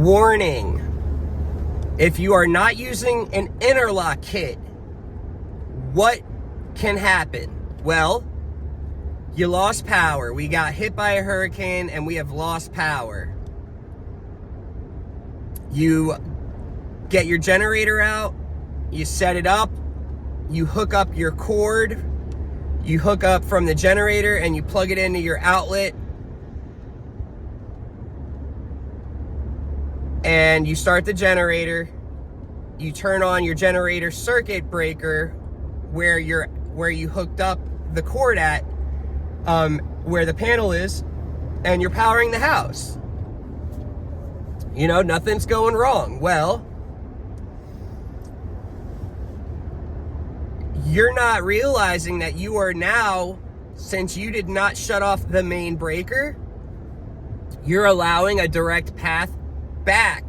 Warning. If you are not using an interlock kit, what can happen? Well, you lost power. We got hit by a hurricane and we have lost power. You get your generator out, you set it up, you hook up your cord, you hook up from the generator and you plug it into your outlet, and you start the generator. You turn on your generator circuit breaker where you hooked up the cord at, where the panel is, and you're powering the house. You know, nothing's going wrong. Well, you're not realizing that you are now, since you did not shut off the main breaker, you're allowing a direct path back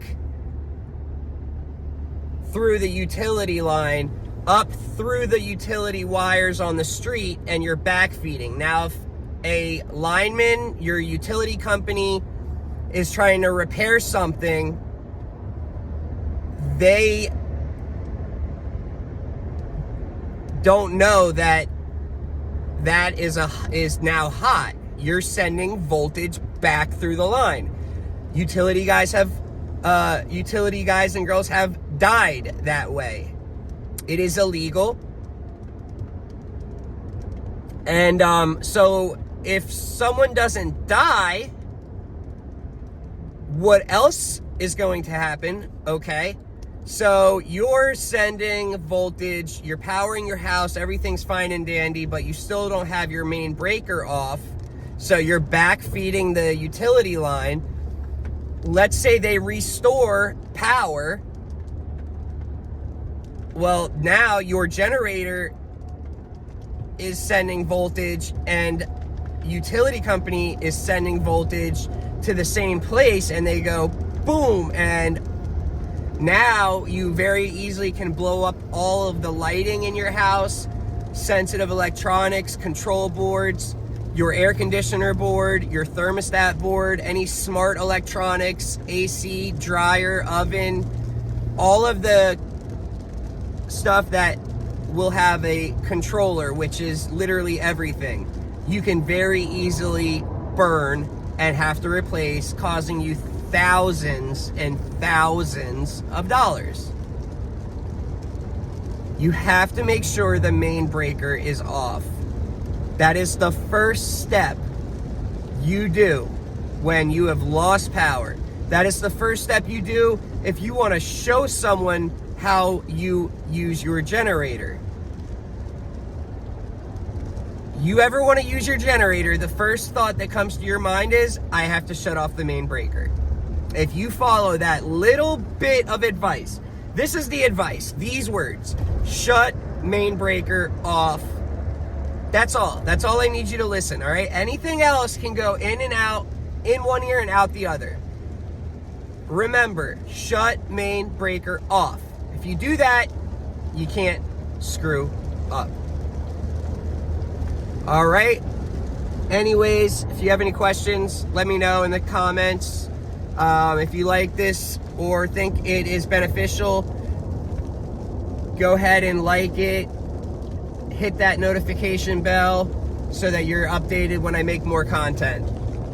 through the utility line, up through the utility wires on the street, and you're backfeeding. Now, if a lineman, your utility company, is trying to repair something, they don't know that that is now hot. You're sending voltage back through the line. Utility guys and girls have died that way. It is illegal. And so if someone doesn't die, what else is going to happen? Okay, so you're sending voltage, you're powering your house, everything's fine and dandy, but you still don't have your main breaker off, so you're backfeeding the utility line. Let's say they restore power. Well, now your generator is sending voltage and utility company is sending voltage to the same place, and they go boom, and now you very easily can blow up all of the lighting in your house, sensitive electronics, control boards, your air conditioner board, your thermostat board, any smart electronics, AC, dryer, oven, all of the stuff that will have a controller, which is literally everything. You can very easily burn and have to replace, causing you thousands and thousands of dollars. You have to make sure the main breaker is off. That is the first step you do when you have lost power. That is the first step you do if you want to show someone how you use your generator. You ever want to use your generator, the first thought that comes to your mind is, I have to shut off the main breaker. If you follow that little bit of advice, this is the advice, these words: shut main breaker off. That's all. That's all I need you to listen, all right? Anything else can go in and out, in one ear and out the other. Remember, shut main breaker off. If you do that, you can't screw up. All right? Anyways, if you have any questions, let me know in the comments. If you like this or think it is beneficial, go ahead and like it. Hit that notification bell so that you're updated when I make more content.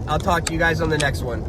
I'll talk to you guys on the next one.